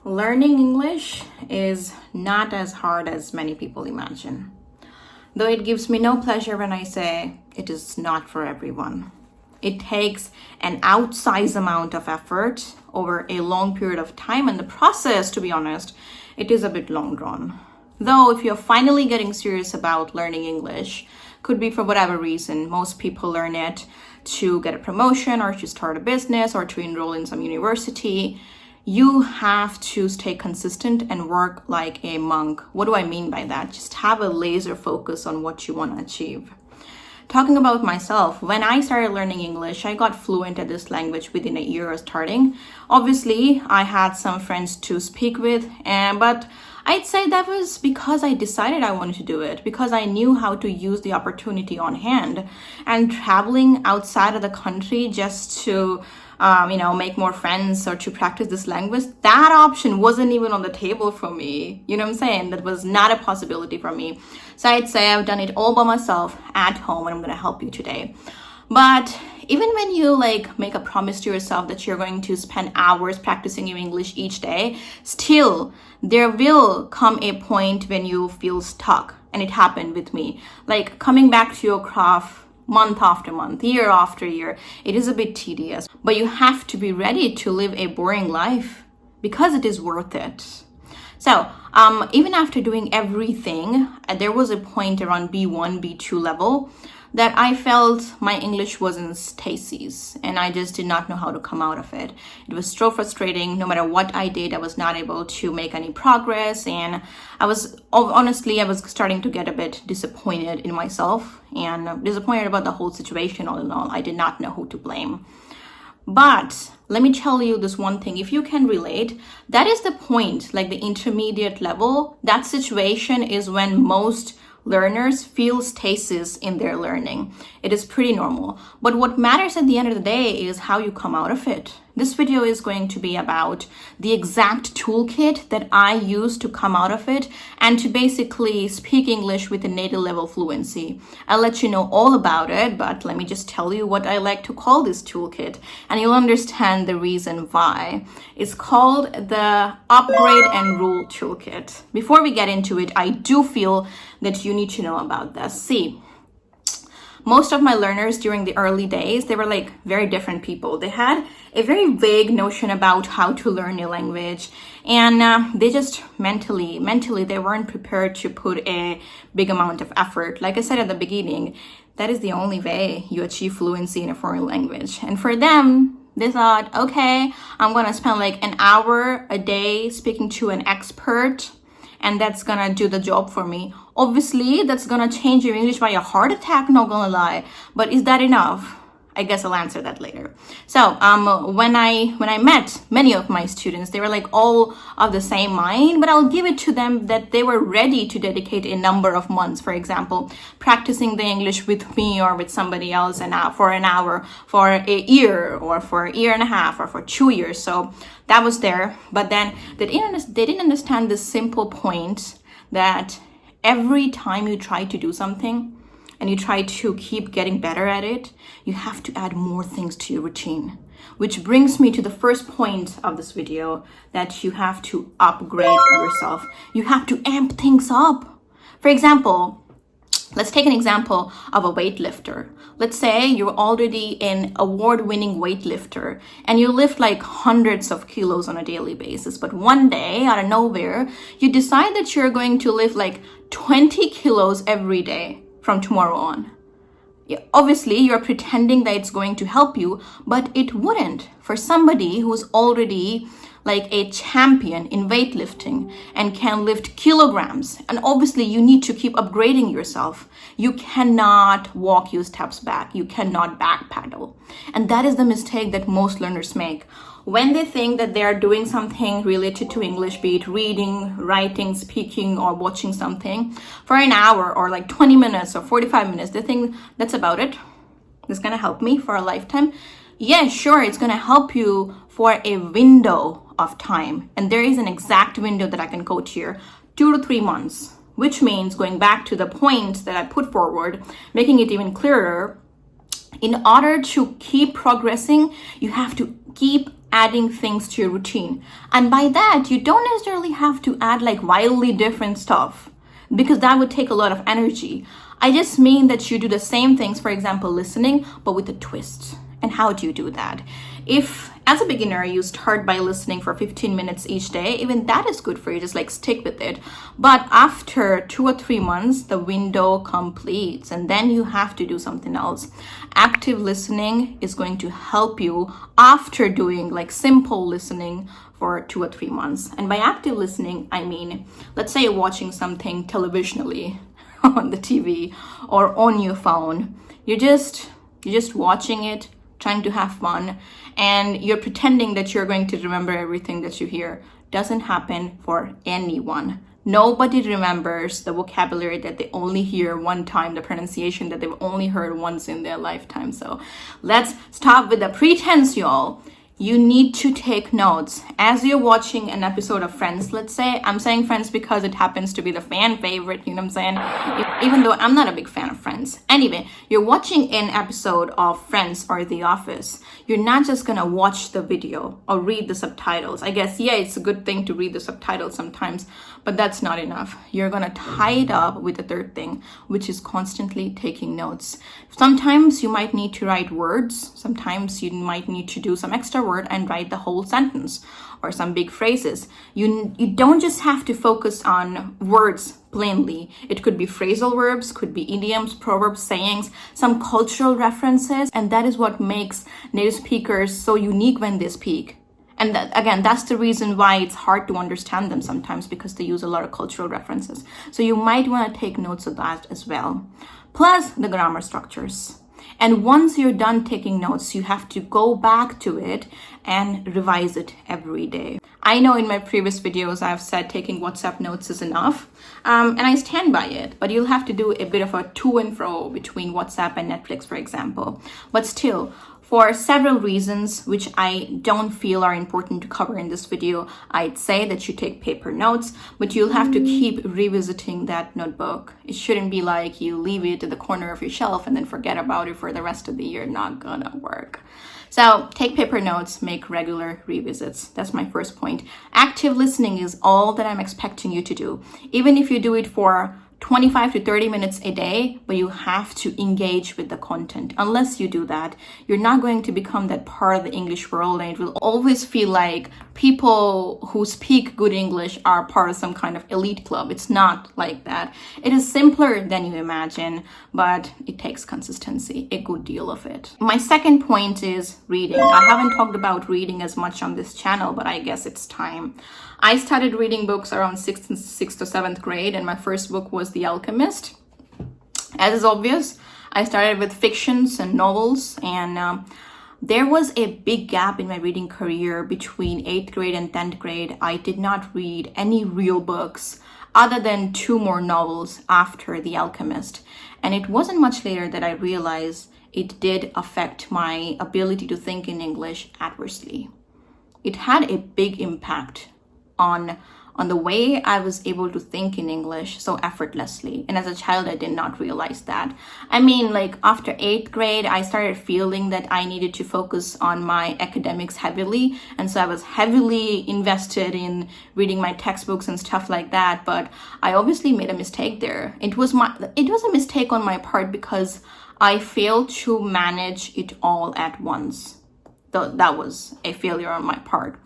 Learning English is not as hard as many people imagine, though it gives me no pleasure when I say it is not for everyone. It takes an outsized amount of effort over a long period of time, and the process, to be honest, it is a bit long drawn. Though, if you're finally getting serious about learning English, could be for whatever reason. Most people learn it to get a promotion or to start a business or to enroll in some university. You have to stay consistent and work like a monk. What do I mean by that? Just have a laser focus on what you want to achieve. Talking about myself, when I started learning English, I got fluent at this language within a year of starting. Obviously, I had some friends to speak with, but I'd say that was because I decided I wanted to do it, because I knew how to use the opportunity on hand. And traveling outside of the country just to make more friends or to practice this language, that option wasn't even on the table for me. You know what I'm saying? That was not a possibility for me. So I'd say I've done it all by myself at home, and I'm going to help you today. But even when you make a promise to yourself that you're going to spend hours practicing your English each day, still there will come a point when you feel stuck. And it happened with me. Like coming back to your craft month after month, year after year, it is a bit tedious, but you have to be ready to live a boring life because it is worth it. So even after doing everything, there was a point around B1, B2 level that I felt my English was in stasis and I just did not know how to come out of it. It was so frustrating. No matter what I did, I was not able to make any progress, and I was starting to get a bit disappointed in myself and disappointed about the whole situation all in all. I did not know who to blame. But let me tell you this one thing, if you can relate, that is the point, like the intermediate level. That situation is when most learners feel stasis in their learning. It is pretty normal. But what matters at the end of the day is how you come out of it. This video is going to be about the exact toolkit that I use to come out of it and to basically speak English with a native level fluency. I'll let you know all about it, but let me just tell you what I like to call this toolkit, and you'll understand the reason why. It's called the Upgrade and Rule Toolkit. Before we get into it, I do feel that you need to know about this. See, most of my learners during the early days, they were very different people. They had a very vague notion about how to learn a language, and they just mentally, they weren't prepared to put a big amount of effort. Like I said at the beginning, that is the only way you achieve fluency in a foreign language. And for them, they thought, okay, I'm gonna spend an hour a day speaking to an expert, and that's gonna do the job for me. Obviously, that's gonna change your English by a heart attack, not gonna lie. But is that enough? I guess I'll answer that later. So when I met many of my students, they were all of the same mind, but I'll give it to them that they were ready to dedicate a number of months, for example, practicing the English with me or with somebody else for an hour, for a year, or for a year and a half, or for 2 years. So that was there. But then they didn't understand this simple point that every time you try to do something and you try to keep getting better at it, you have to add more things to your routine. Which brings me to the first point of this video, that you have to upgrade yourself. You have to amp things up. For example, let's take an example of a weightlifter. Let's say you're already an award-winning weightlifter and you lift hundreds of kilos on a daily basis. But one day, out of nowhere, you decide that you're going to lift 20 kilos every day from tomorrow on. Obviously, you're pretending that it's going to help you, but it wouldn't. For somebody who's already a champion in weightlifting and can lift kilograms, and obviously you need to keep upgrading yourself. You cannot walk your steps back. You cannot back pedal. And that is the mistake that most learners make. When they think that they are doing something related to English, be it reading, writing, speaking, or watching something for an hour or 20 minutes or 45 minutes, they think that's about it. It's gonna help me for a lifetime. Yeah, sure, it's gonna help you for a window of time. And there is an exact window that I can quote here, 2 to 3 months, which means, going back to the point that I put forward, making it even clearer, in order to keep progressing, you have to keep adding things to your routine. And by that, you don't necessarily have to add like wildly different stuff, because that would take a lot of energy. I just mean that you do the same things, for example, listening, but with a twist. And how do you do that? If as a beginner you start by listening for 15 minutes each day, even that is good for you, just like stick with it. But after 2 or 3 months, the window completes and then you have to do something else. Active listening is going to help you after doing like simple listening for 2 or 3 months. And by active listening, I mean, let's say you're watching something televisionally on the TV or on your phone. You're just watching it, trying to have fun, and you're pretending that you're going to remember everything that you hear. Doesn't happen for anyone. Nobody remembers the vocabulary that they only hear one time, the pronunciation that they've only heard once in their lifetime. So let's stop with the pretense, y'all. You need to take notes. As you're watching an episode of Friends, let's say, I'm saying Friends because it happens to be the fan favorite, you know what I'm saying? Even though I'm not a big fan of Friends. Anyway, you're watching an episode of Friends or The Office. You're not just gonna watch the video or read the subtitles. I guess, yeah, it's a good thing to read the subtitles sometimes, but that's not enough. You're gonna tie it up with the third thing, which is constantly taking notes. Sometimes you might need to write words. Sometimes you might need to do some extra word and write the whole sentence or some big phrases. You don't just have to focus on words plainly. It could be phrasal verbs, could be idioms, proverbs, sayings, some cultural references, and that is what makes native speakers so unique when they speak. And again, that's the reason why it's hard to understand them sometimes, because they use a lot of cultural references. So you might want to take notes of that as well. Plus the grammar structures. And once you're done taking notes, you have to go back to it and revise it every day. I know in my previous videos, I've said taking WhatsApp notes is enough, and I stand by it, but you'll have to do a bit of a to and fro between WhatsApp and Netflix, for example. But still, for several reasons, which I don't feel are important to cover in this video, I'd say that you take paper notes, but you'll have to keep revisiting that notebook. It shouldn't be like you leave it at the corner of your shelf and then forget about it for the rest of the year. Not gonna work. So take paper notes, make regular revisits. That's my first point. Active listening is all that I'm expecting you to do. Even if you do it for 25 to 30 minutes a day, but you have to engage with the content. Unless you do that, you're not going to become that part of the English world, and it will always feel like people who speak good English are part of some kind of elite club. It's not like that. It is simpler than you imagine, but it takes consistency, a good deal of it. My second point is reading. I haven't talked about reading as much on this channel, but I guess it's time. I started reading books around 6th or 7th grade, and my first book was The Alchemist. As is obvious, I started with fictions and novels, and there was a big gap in my reading career between 8th grade and 10th grade. I did not read any real books other than 2 more novels after The Alchemist. And it wasn't much later that I realized it did affect my ability to think in English adversely. It had a big impact on the way I was able to think in English so effortlessly. And as a child, I did not realize that. I mean, like after 8th grade, I started feeling that I needed to focus on my academics heavily. And so I was heavily invested in reading my textbooks and stuff like that. But I obviously made a mistake there. It was a mistake on my part because I failed to manage it all at once. That was a failure on my part.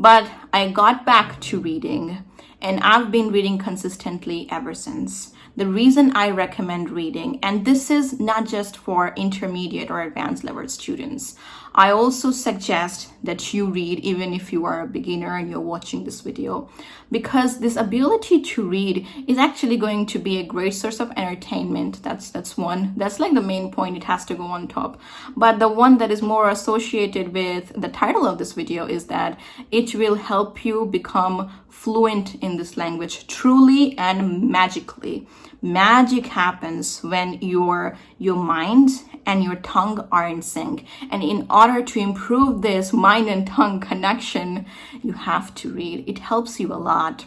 But I got back to reading, and I've been reading consistently ever since. The reason I recommend reading, and this is not just for intermediate or advanced level students, I also suggest that you read even if you are a beginner and you're watching this video, because this ability to read is actually going to be a great source of entertainment. That's one. That's like the main point. It has to go on top. But the one that is more associated with the title of this video is that it will help you become fluent in this language truly and magically. Magic happens when your mind and your tongue are in sync. And in order to improve this mind and tongue connection, you have to read. It helps you a lot.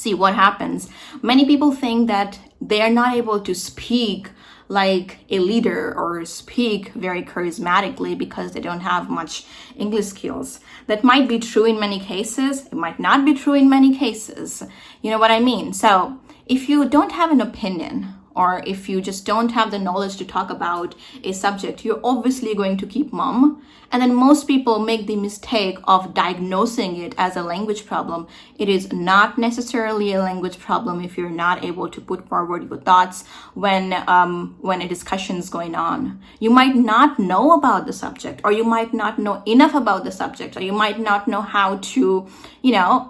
See what happens. Many people think that they are not able to speak like a leader or speak very charismatically because they don't have much English skills. That might be true in many cases. It might not be true in many cases. You know what I mean? So if you don't have an opinion, or if you just don't have the knowledge to talk about a subject, you're obviously going to keep mum. And then most people make the mistake of diagnosing it as a language problem. It is not necessarily a language problem if you're not able to put forward your thoughts when a discussion is going on. You might not know about the subject, or you might not know enough about the subject, or you might not know how to,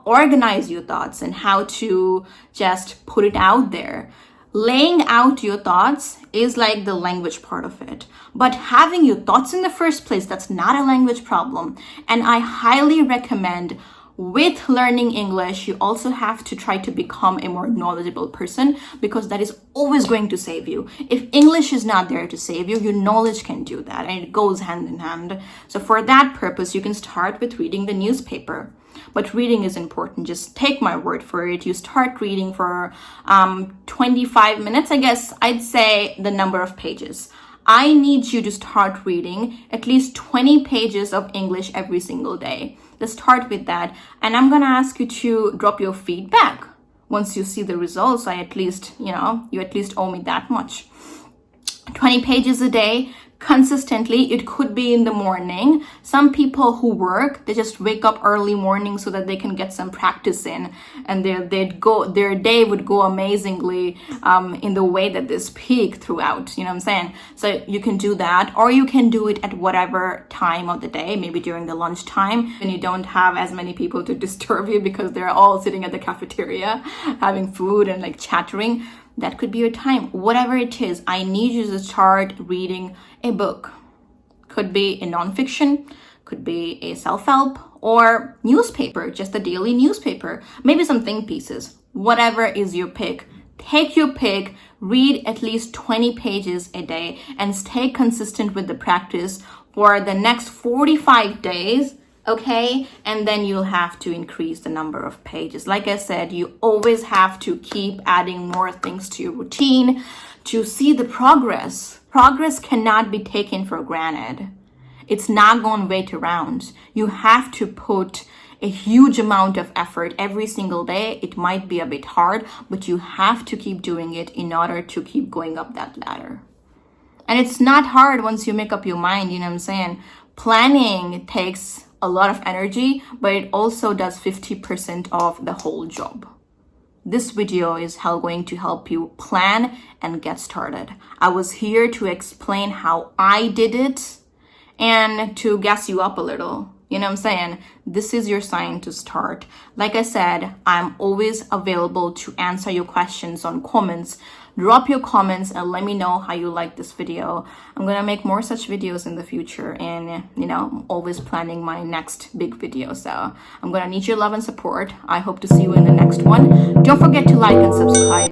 organize your thoughts and how to just put it out there. Laying out your thoughts is like the language part of it. But having your thoughts in the first place, that's not a language problem. And I highly recommend, with learning English, you also have to try to become a more knowledgeable person, because that is always going to save you. If English is not there to save you, your knowledge can do that, and it goes hand in hand. So for that purpose, you can start with reading the newspaper. But reading is important. Just take my word for it. You start reading for 25 minutes. I guess I'd say the number of pages. I need you to start reading at least 20 pages of English every single day. Let's start with that. And I'm going to ask you to drop your feedback. Once you see the results, you at least owe me that much. 20 pages a day. Consistently. It could be in the morning. Some people who work, they just wake up early morning so that they can get some practice in, and their day would go amazingly in the way that they speak throughout. You know what I'm saying? So you can do that, or you can do it at whatever time of the day, maybe during the lunch time when you don't have as many people to disturb you because they're all sitting at the cafeteria having food and like chattering. That could be your time. Whatever it is, I need you to start reading a book. Could be a nonfiction, could be a self-help, or newspaper, just a daily newspaper. Maybe some think pieces. Whatever is your pick. Take your pick, read at least 20 pages a day, and stay consistent with the practice for the next 45 days. Okay, and then you'll have to increase the number of pages. Like I said, you always have to keep adding more things to your routine to see the progress. Progress cannot be taken for granted. It's not going to wait around. You have to put a huge amount of effort every single day. It might be a bit hard, but you have to keep doing it in order to keep going up that ladder. And it's not hard once you make up your mind, you know what I'm saying? Planning takes a lot of energy, but it also does 50% of the whole job. This video is going to help you plan and get started. I was here to explain how I did it and to gas you up a little. You know what I'm saying? This is your sign to start. Like I said, I'm always available to answer your questions on comments. Drop your comments and let me know how you like this video. I'm gonna make more such videos in the future, and I'm always planning my next big video. So I'm gonna need your love and support. I hope to see you in the next one. Don't forget to like and subscribe.